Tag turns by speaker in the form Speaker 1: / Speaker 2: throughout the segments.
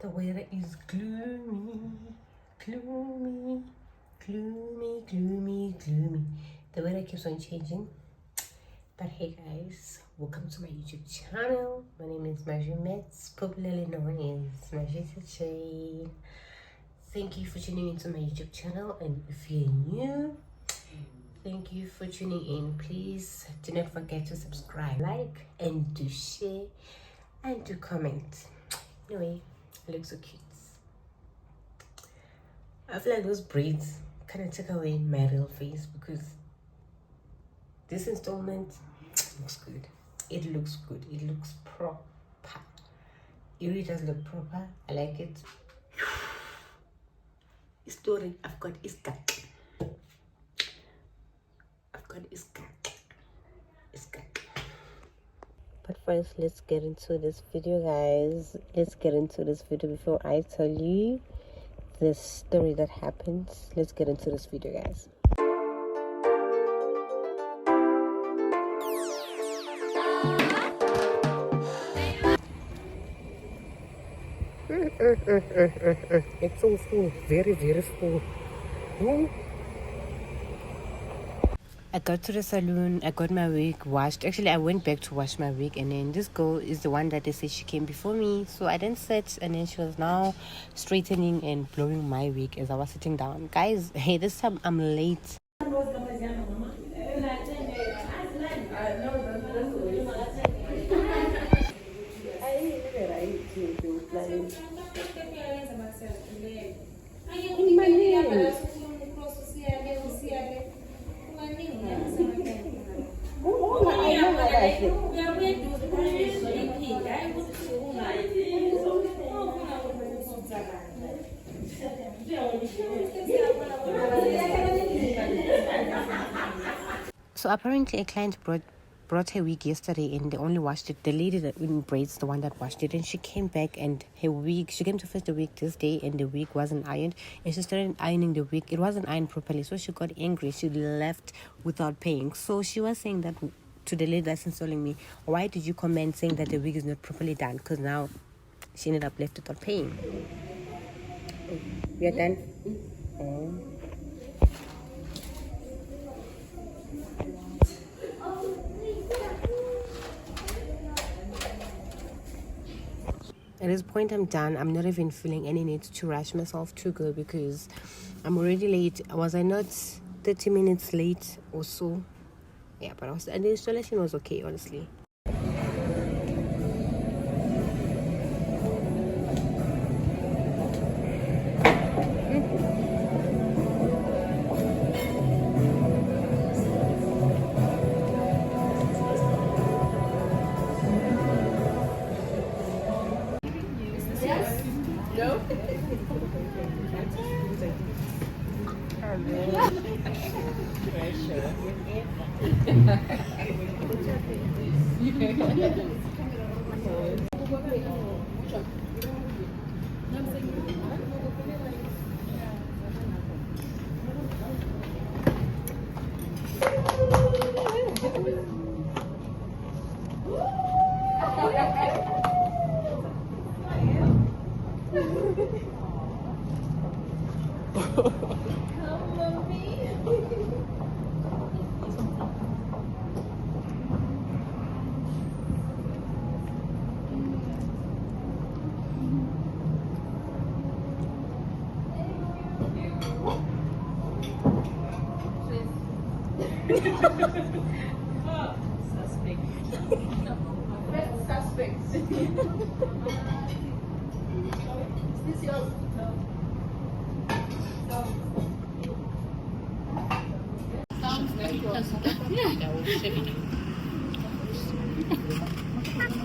Speaker 1: The weather is gloomy, gloomy, gloomy, gloomy, gloomy. The weather keeps on changing. But hey guys, welcome to my YouTube channel. My name is Margie Metz, popularly known as Margie Shade. Thank you for tuning into my YouTube channel, and if you're new, thank you for tuning in. Please do not forget to subscribe, like, and to share, and to comment. Anyway, I look so cute. I feel like those braids kind of took away my real face, because this installment looks good. It looks good. It looks proper. It really does look proper. I like it. Story. I've got Iskat. But first, let's get into this video, guys. Let's get into this video before I tell you the story that happens. Let's get into this video, guys. It's so full, very, very full. I got to the salon, I got my wig washed. Actually, I went back to wash my wig, and then this girl is the one that they said she came before me. So I then sat, and then she was now straightening and blowing my wig as I was sitting down. Guys, hey, this time I'm late. So apparently a client brought her wig yesterday, and they only washed it. The lady that in braids, the one that washed it, and she came back, and her wig, she came to fetch the wig this day, and the wig wasn't ironed, and she started ironing the wig. It wasn't ironed properly, so she got angry. She left without paying. So she was saying that to the lady that's installing me, why did you comment saying that the wig is not properly done? Because now she ended up left without paying. You're done? At this point, I'm done. I'm not even feeling any need to rush myself to go, because I'm already late. Was I not 30 minutes late or so? Yeah, but the installation was okay, honestly.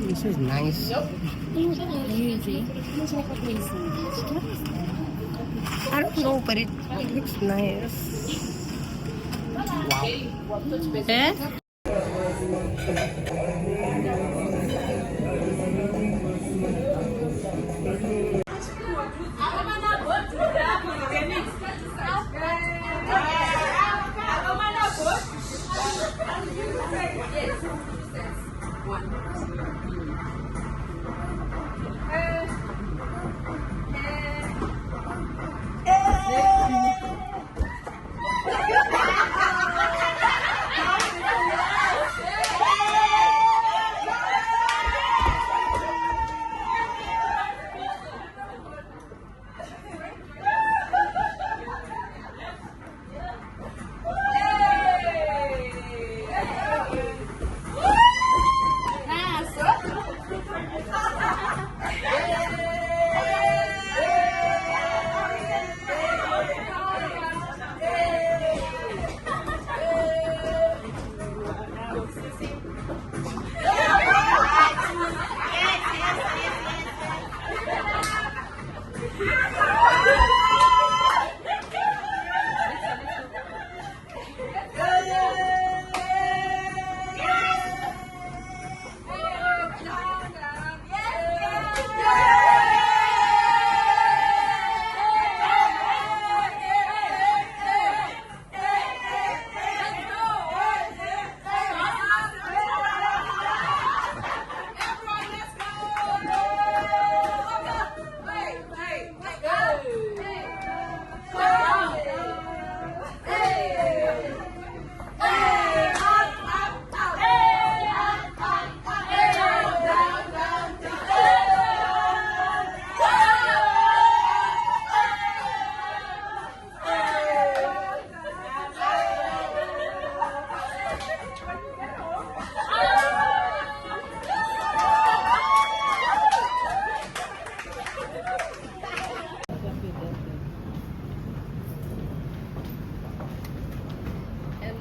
Speaker 1: This is nice. I don't know, but it looks nice. Wow. Eh?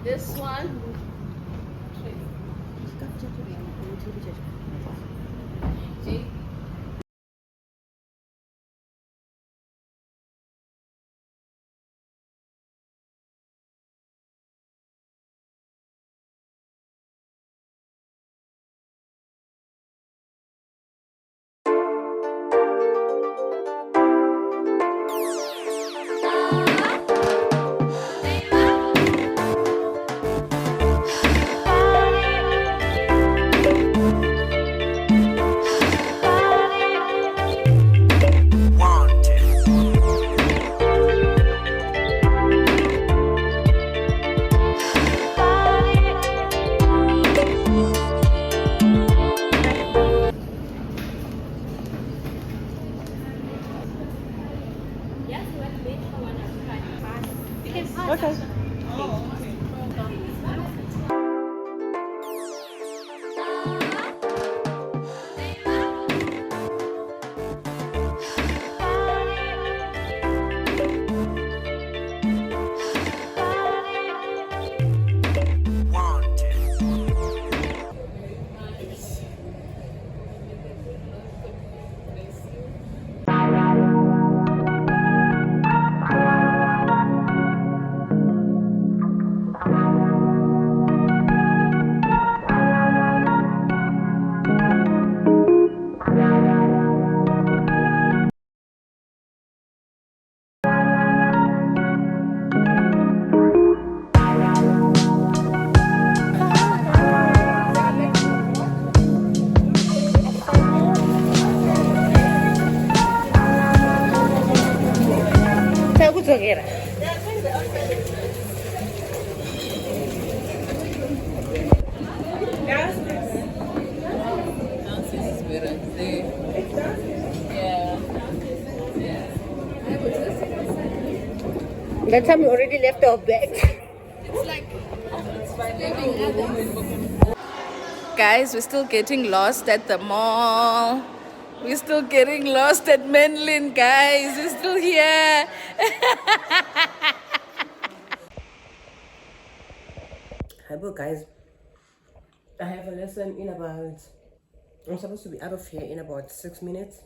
Speaker 1: This one. See?
Speaker 2: Okay.
Speaker 1: Takutokera. That time we already left our bed.
Speaker 2: Guys, we're still getting lost at the mall. We're still getting lost at Menlyn, guys. We're still here.
Speaker 1: Hi, well, guys. I have a lesson in about. I'm supposed to be out of here in about 6 minutes.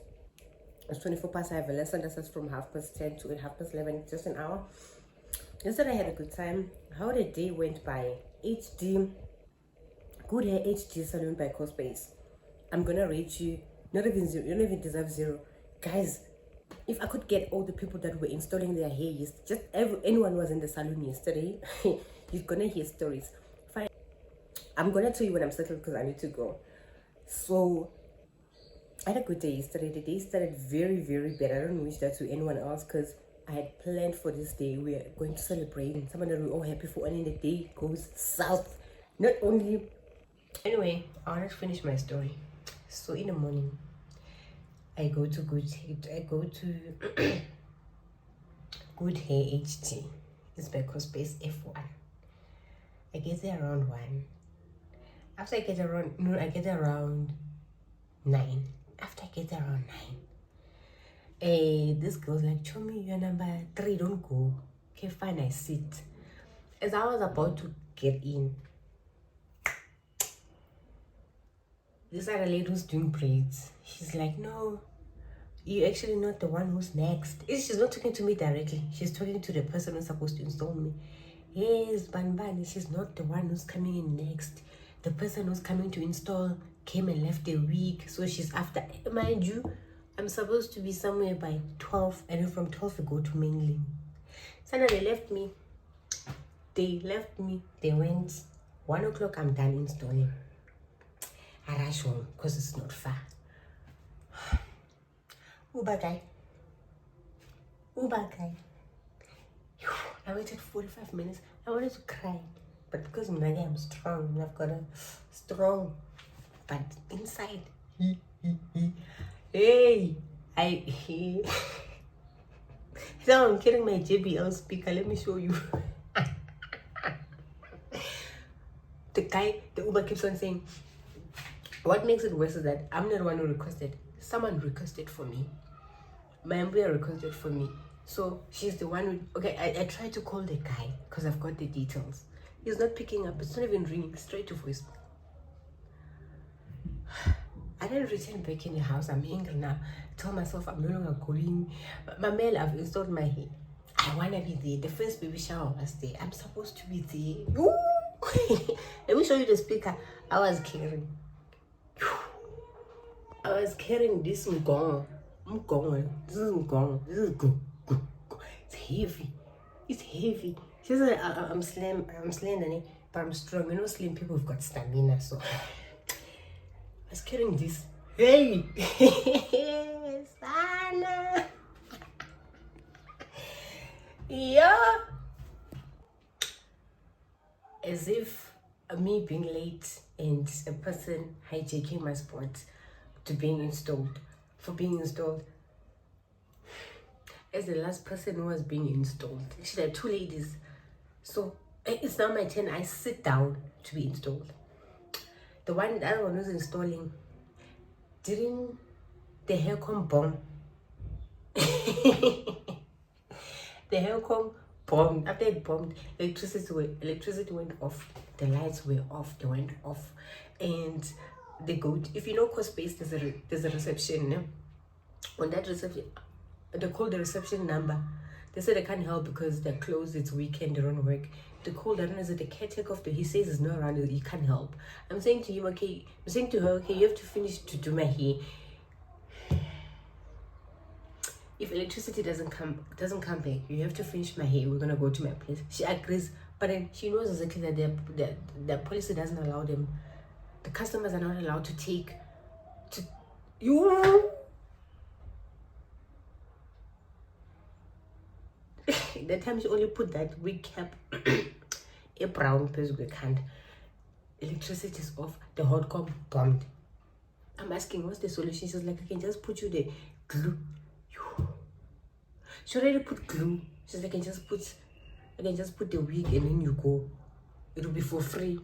Speaker 1: It's 24 past. I have a lesson that starts from 10:30 to 11:30, just an hour. Yesterday I had a good time. How the day went by. HD, good hair HD salon by Cospace. I'm gonna rate you. Not even 0. You don't even deserve 0, guys. If I could get all the people that were installing their hair, just anyone was in the salon yesterday, you're gonna hear stories. Fine. I'm gonna tell you when I'm settled because I need to go. So I had a good day yesterday. The day started very, very bad. I don't wish that to anyone else because I had planned for this day. We are going to celebrate and someone that we're all happy for, and then the day goes south. Not only. Anyway, I want to finish my story. So in the morning, I go to Good Hair HT. It's by Cospace F1. I get there around 1. After I get there around 9. After I get there around 9, this girl's like, Chomi, you're number 3, don't go. Okay, fine, I sit. As I was about to get in, this other lady who's doing braids, she's like, no, you're actually not the one who's next. She's not talking to me directly. She's talking to the person who's supposed to install me. Yes, Banbani, she's not the one who's coming in next. The person who's coming to install came and left a week, so she's after. Mind you, I'm supposed to be somewhere by 12, and then from 12 we go to Mainland. So now they left me. They went 1 o'clock. I'm done installing. I rush home because it's not far. Uber guy. I waited 45 minutes. I wanted to cry, but because I'm strong, and I've got a strong, but inside, hey, now I'm carrying my JBL speaker. Let me show you. The Uber keeps on saying, what makes it worse is that I'm not the one who requested. Someone requested for me. My employer requested for me. So she's the one who, okay, I tried to call the guy because I've got the details. He's not picking up. It's not even ringing. Straight to voice. I didn't return back in the house. I'm angry now. I told myself I'm no longer going. My mail, I've installed my hair. I want to be there. The first baby shower was there. I'm supposed to be there. Ooh. Let me show you the speaker. I was carrying this mgong. This is mgong. This is go. It's heavy. It's heavy. She said I'm slender, but I'm strong. You know, slim people have got stamina, so I was carrying this. Hey, Sana. Yeah. As if me being late and a person hijacking my spot to being installed, for being installed. As the last person who was being installed, actually there are two ladies. So it's now my turn. I sit down to be installed. The other one who's installing, didn't the haircom bomb? The haircom bombed. After it bombed, electricity went off. The lights were off. They went off, and they go. If you know CoSpace, there's a reception. No? On that reception, they called the reception number. They said they can't help because they're closed. It's weekend. They don't work. They called. I don't know. Is it the caretaker of the? He says he's not around. He can't help. I'm saying to him, okay. I'm saying to her, okay. You have to finish to do my hair. If electricity doesn't come back, you have to finish my hair. We're gonna go to my place. She agrees, but then she knows exactly that the policy doesn't allow them. The customers are not allowed to take to you. That time she only put that wig cap, a brown place we can't. Electricity is off. The hot comb bombed. I'm asking, what's the solution? She's like, I can just put you the glue. She already put glue. She's like, I can just put the wig and then you go. It'll be for free.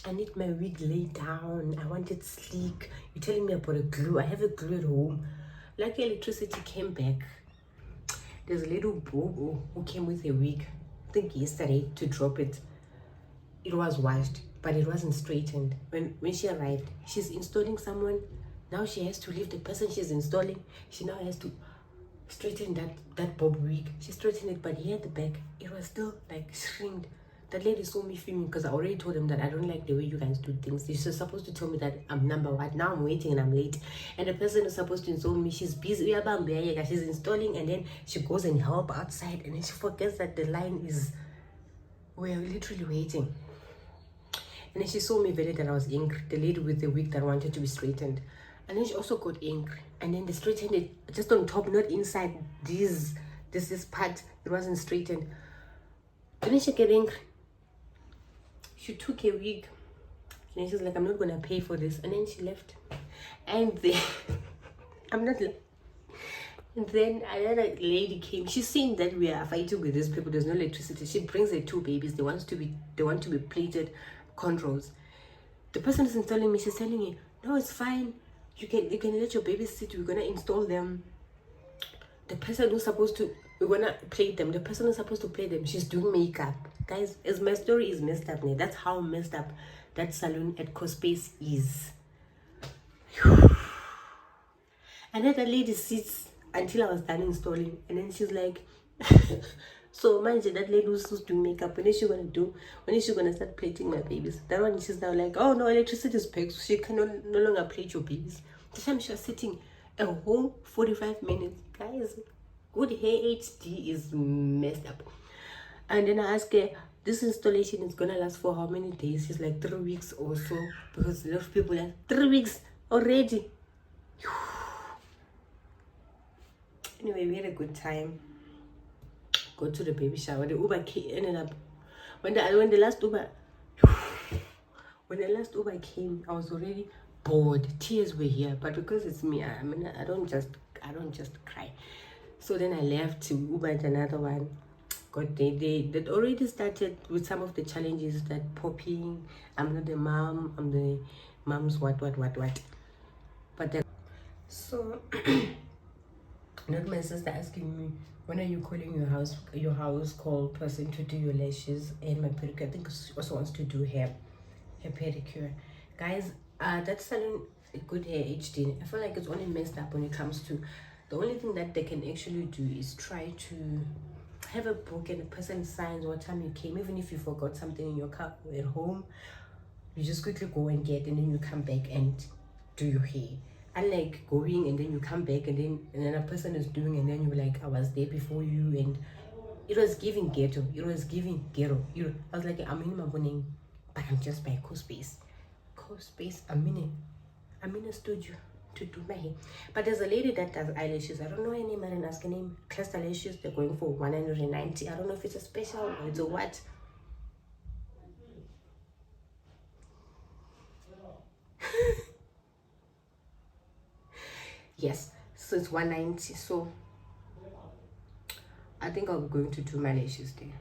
Speaker 1: I need my wig laid down. I want it sleek. You're telling me about a glue. I have a glue at home. Like electricity came back. There's a little bobo who came with a wig, I think yesterday, to drop it. It was washed, but it wasn't straightened. When she arrived, she's installing someone. Now she has to leave the person she's installing. She now has to straighten that bob wig. She straightened it, but here at the back, it was still like shrinked. That lady saw me filming because I already told them that I don't like the way you guys do things. You're supposed to tell me that I'm number one. Now I'm waiting and I'm late. And the person who's supposed to install me, she's busy. She's installing and then she goes and help outside and then she forgets that the line is, we're literally waiting. And then she saw me very that I was angry. The lady with the wig that wanted to be straightened. And then she also got angry. And then they straightened it just on top, not inside this part. It wasn't straightened. And then she got angry. She took a wig. And then she's like, I'm not going to pay for this. And then she left. And then, I'm not... And then another lady came. She's seen that we are fighting with these people. There's no electricity. She brings the two babies. They want to be plated controls. The person is telling me, she's telling me, no, it's fine. You can let your babies sit. We're gonna install them. The person who's supposed to, we're gonna play them. The person who's supposed to play them, she's doing makeup. Guys, as my story is messed up now. That's how messed up that salon at CoSpace is. And then the lady sits until I was done installing, and then she's like, so mind you, that lady who's doing makeup, when is she gonna start plating my babies? That one, she's now like, oh no, electricity is back, so she can no longer plate your babies. The time she was sitting a whole 45 minutes. Guys, good hair HD is messed up. And then I asked her, this installation is gonna last for how many days? She's like 3 weeks or so, because a lot of people are 3 weeks already. Anyway, we had a good time. Go to the baby shower. The Uber ended up when the last Uber came, I was already bored. Tears were here, but because it's me, I don't just cry. So then I left to Uber and another one. God, they already started with some of the challenges, that popping. I'm not the mom. I'm the mom's what. But then, so Not my sister asking me, when are you calling your house call person to do your lashes and my pedicure? I think she also wants to do her pedicure. Guys, that salon Good Hair HD, I feel like it's only messed up when it comes to, the only thing that they can actually do is try to have a book and a person signs what time you came. Even if you forgot something in your car at home, you just quickly go and get, and then you come back and do your hair. Unlike going and then you come back and then a person is doing, and then you're like, I was there before you, and it was giving ghetto. It was giving ghetto. I was like, I'm in my morning, but I'm just by Co-Space. Co-Space, I'm in a studio to do my hair. But there's a lady that does eyelashes. I don't know her name. I didn't ask her name. Cluster lashes, they're going for 190. I don't know if it's a special or it's a what. Yes, so it's 190. So I think I'm going to do my lashes there.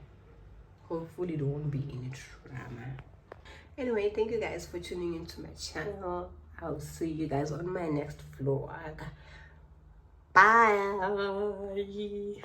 Speaker 1: Hopefully there won't be any drama. Anyway, thank you guys for tuning into my channel. I'll see you guys on my next vlog. Bye.